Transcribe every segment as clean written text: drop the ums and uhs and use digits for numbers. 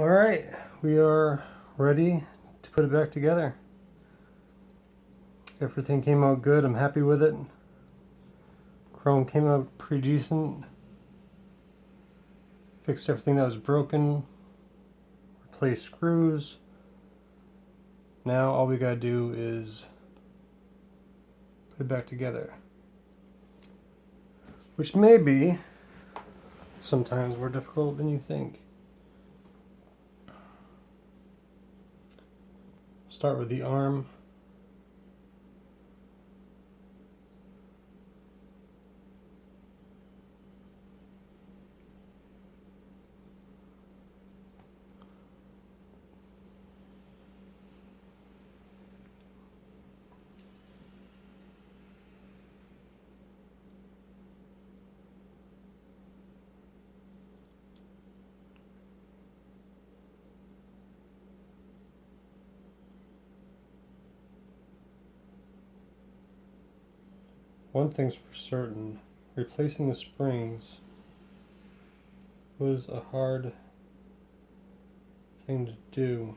Alright, we are ready to put it back together. Everything came out good, I'm happy with it. Chrome came out pretty decent. Fixed everything that was broken. Replaced screws. Now all we gotta do is put it back together. Which may be sometimes more difficult than you think. Start with the arm. One thing's for certain, replacing the springs was a hard thing to do.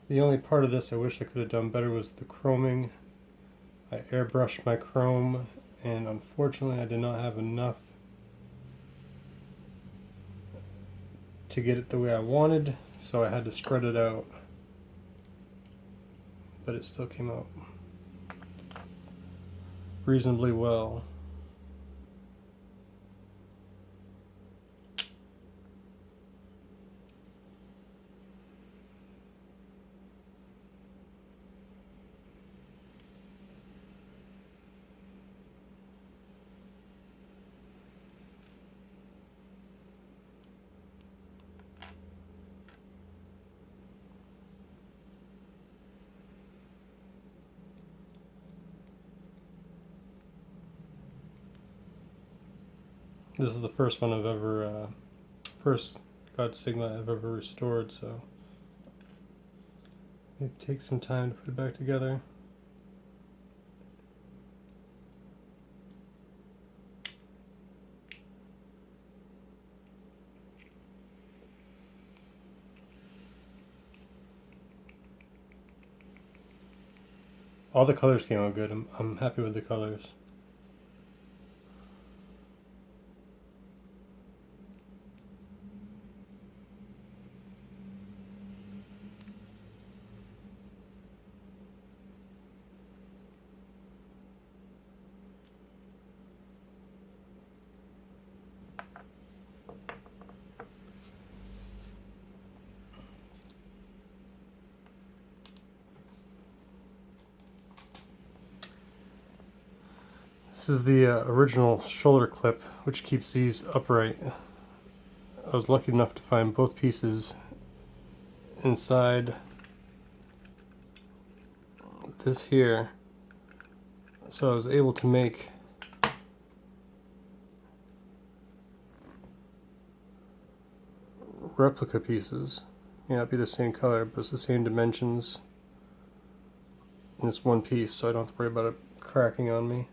The only part of this I wish I could have done better was the chroming. I airbrushed my chrome, and unfortunately I did not have enough to get it the way I wanted, so I had to spread it out. But it still came out reasonably well. This is the first one I've ever, first God Sigma I've ever restored, so it takes some time to put it back together. All the colors came out good. I'm happy with the colors. This is the original shoulder clip, which keeps these upright. I was lucky enough to find both pieces inside this here, so I was able to make replica pieces. May not be the same color, but it's the same dimensions, and it's one piece, so I don't have to worry about it cracking on me.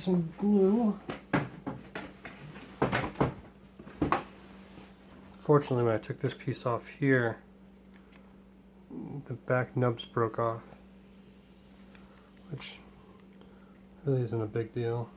some glue. Fortunately, when I took this piece off here, the back nubs broke off, which really isn't a big deal.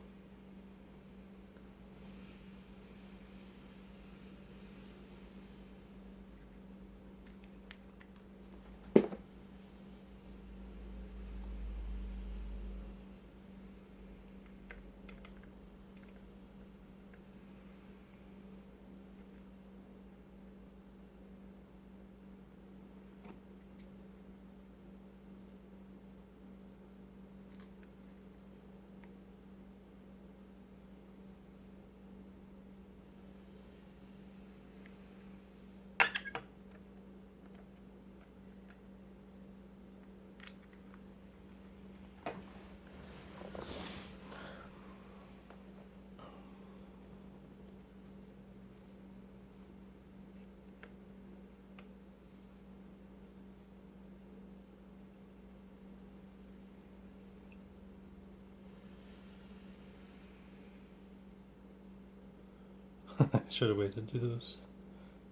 I should have waited to do those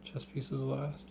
chess pieces last.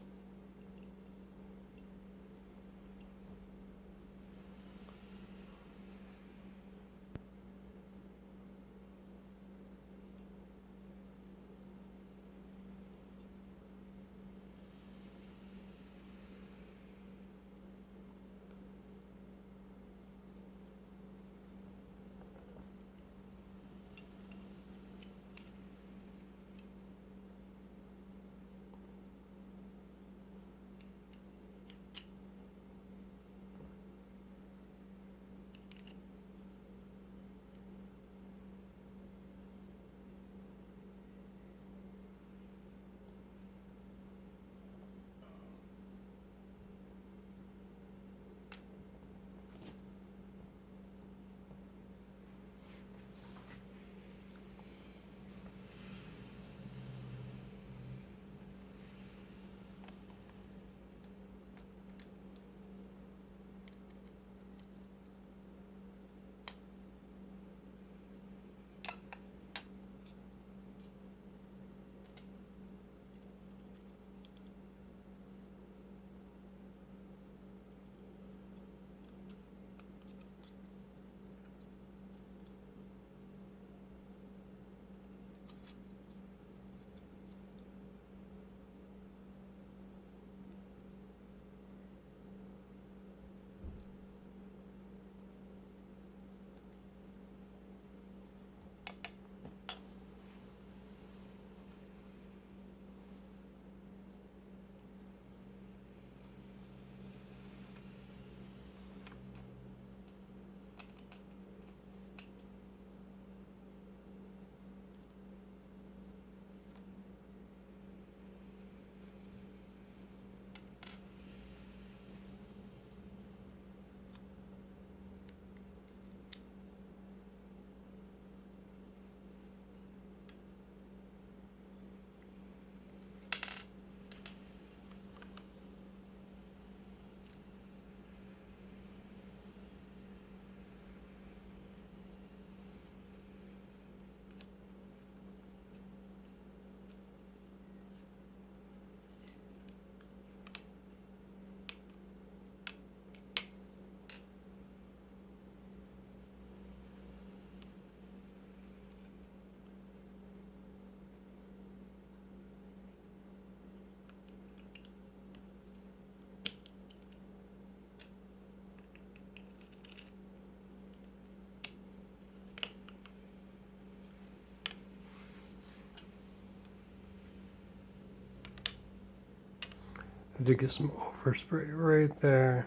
I did get some overspray right there.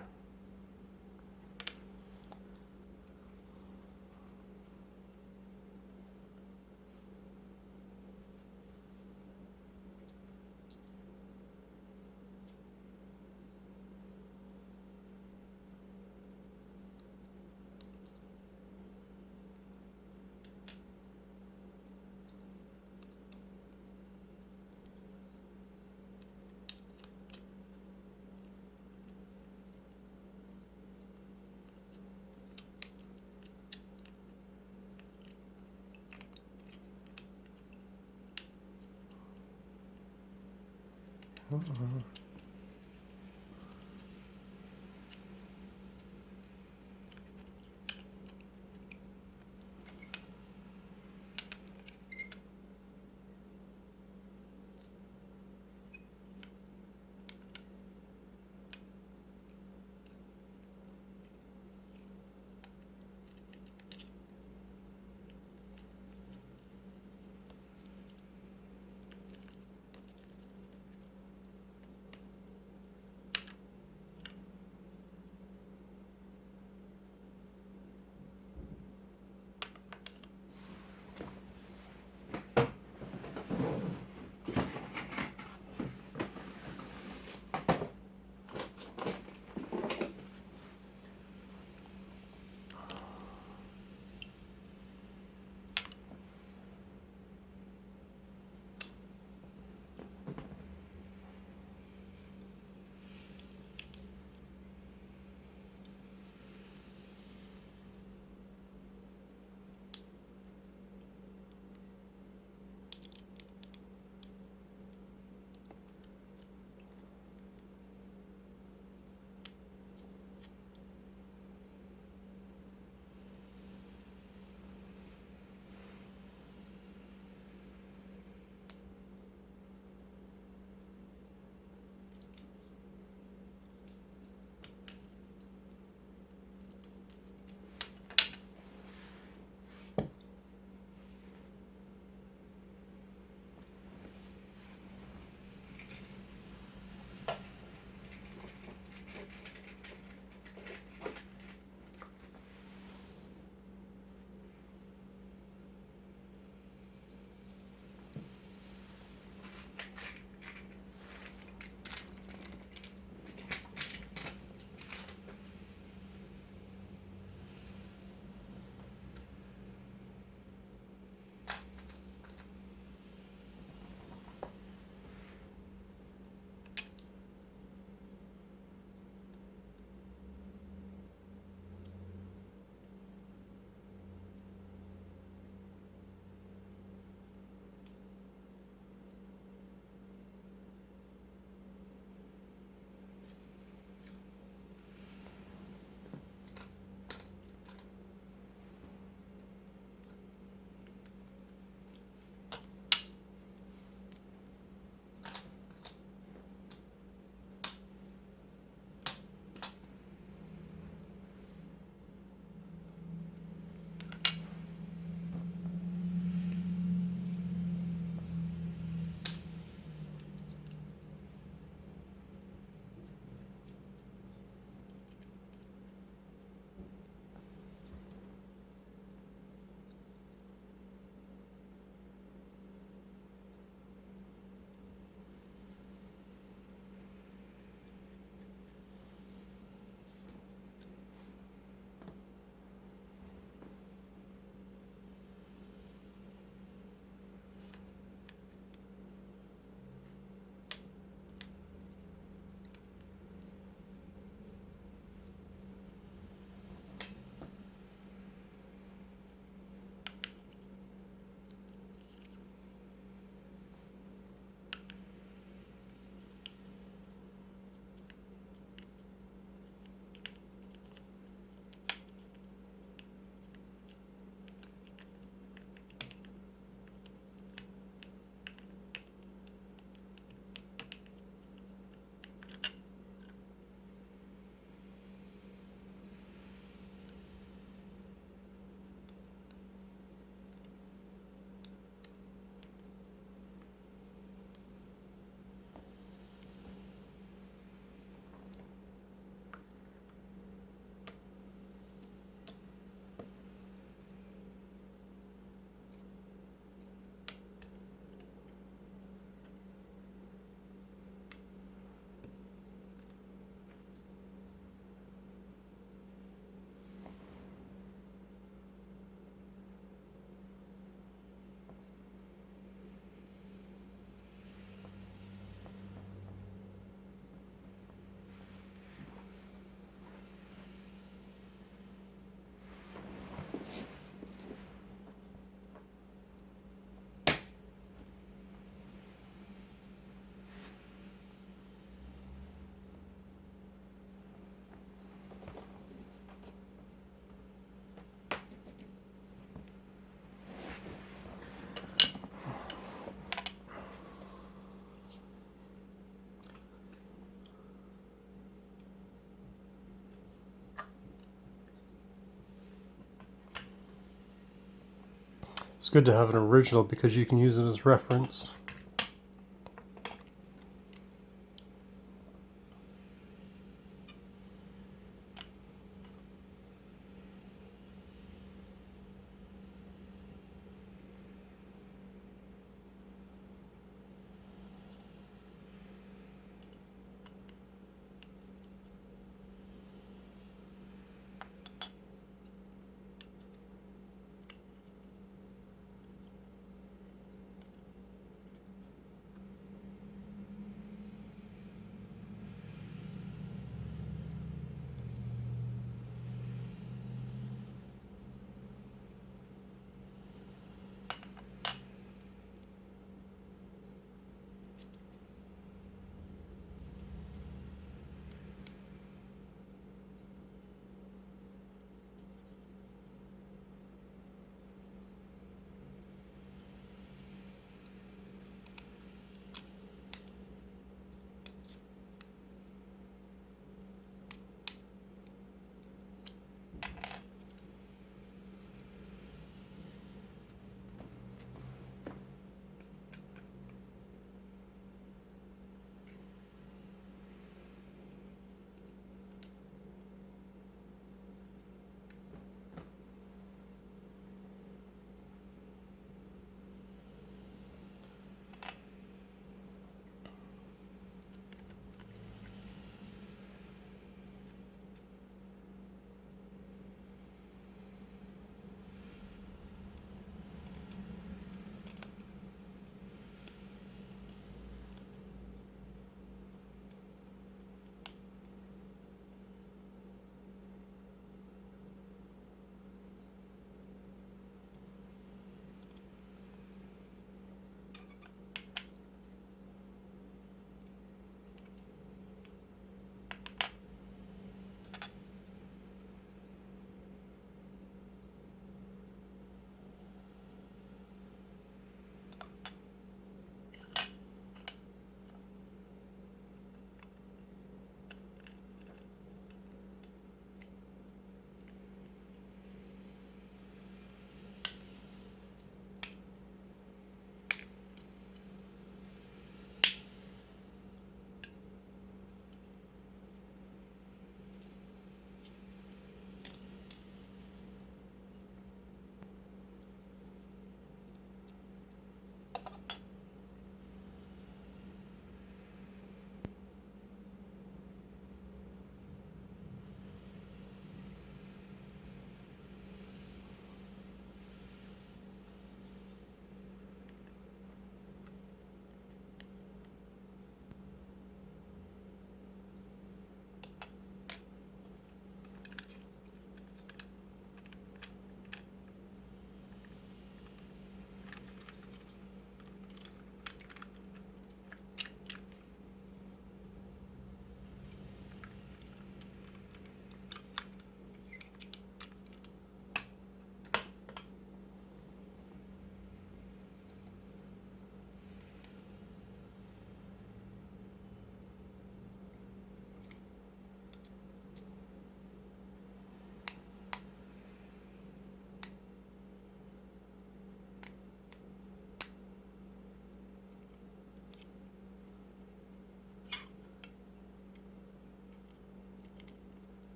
It's good to have an original because you can use it as reference.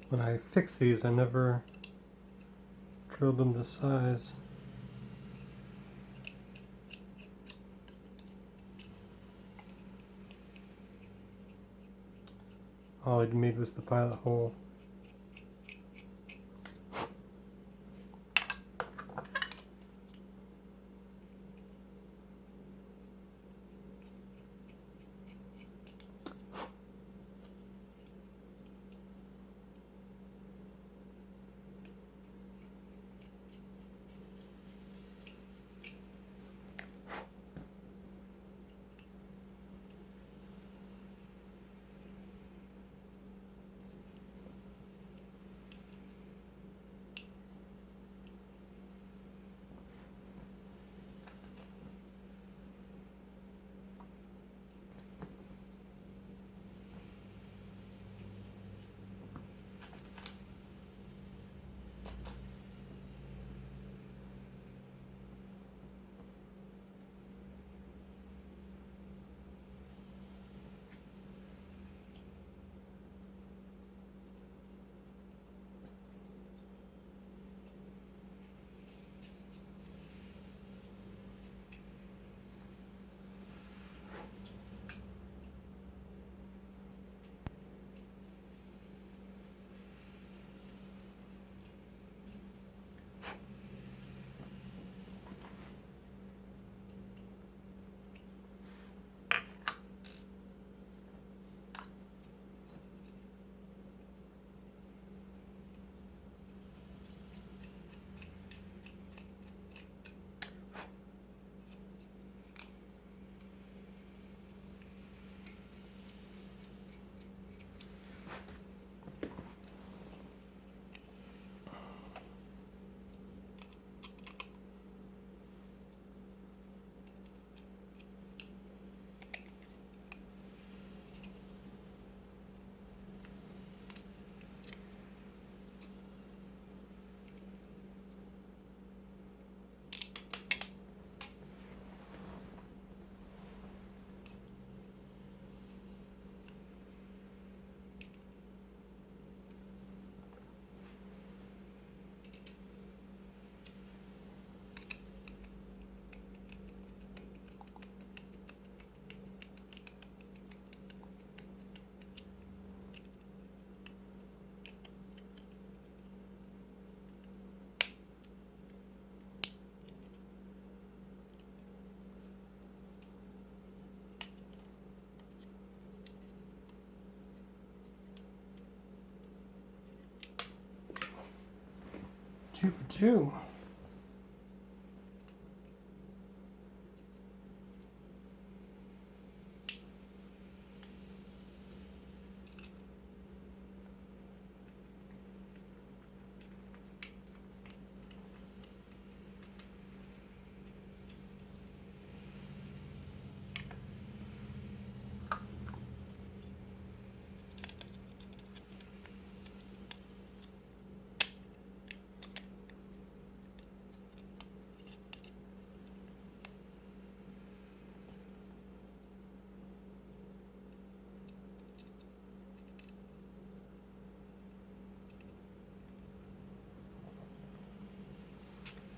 when I fix these, I never drilled them to size. All I'd made was the pilot hole. Two for two.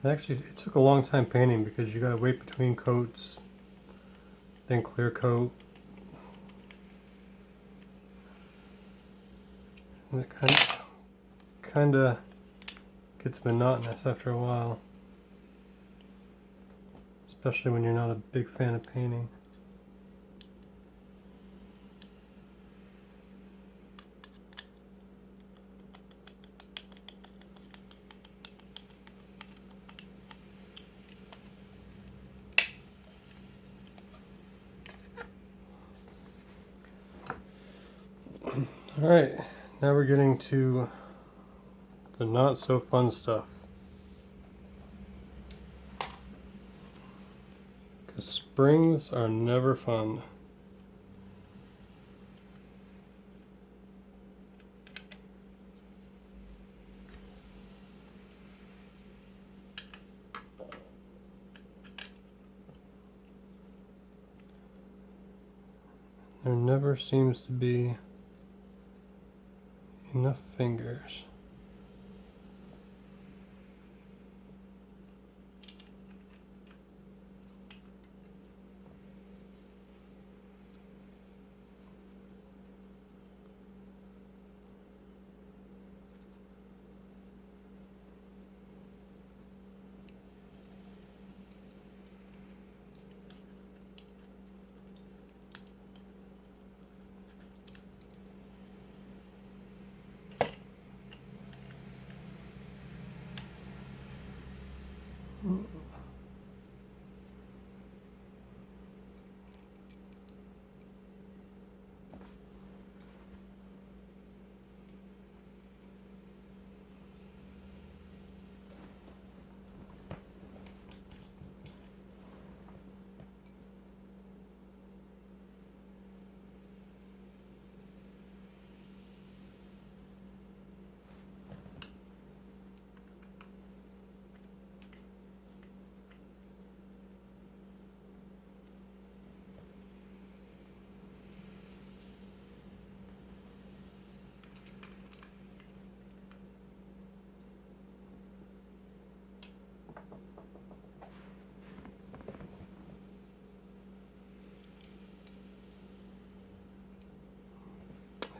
Actually, it took a long time painting because you gotta wait between coats, then clear coat. And it kinda gets monotonous after a while. Especially when you're not a big fan of painting. Alright, now we're getting to the not so fun stuff. Because springs are never fun. There never seems to be enough fingers.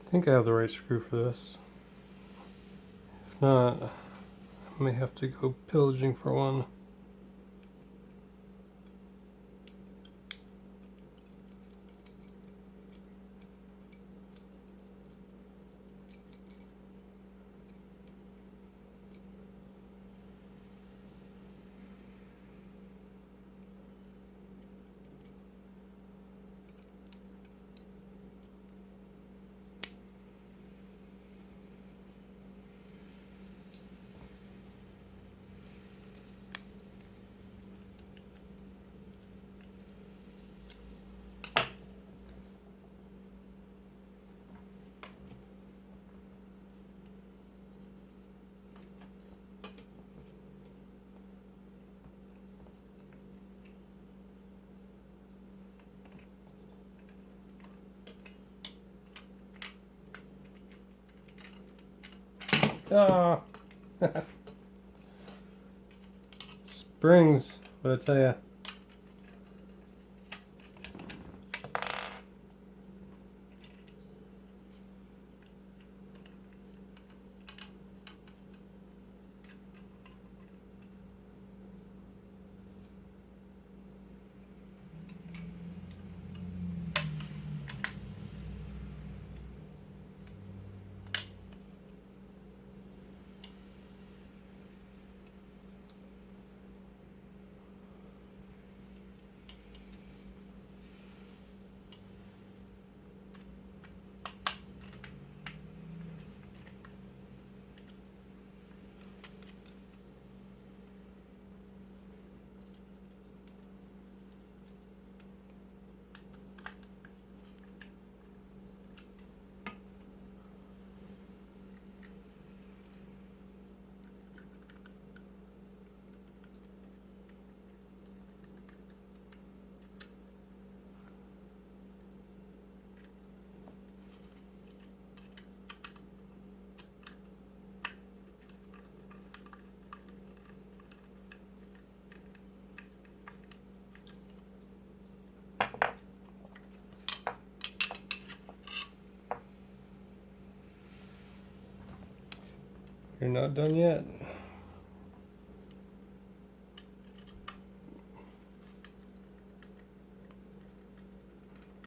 I think I have the right screw for this. If not, I may have to go pillaging for one. Ah! Springs, what I tell ya. You're not done yet.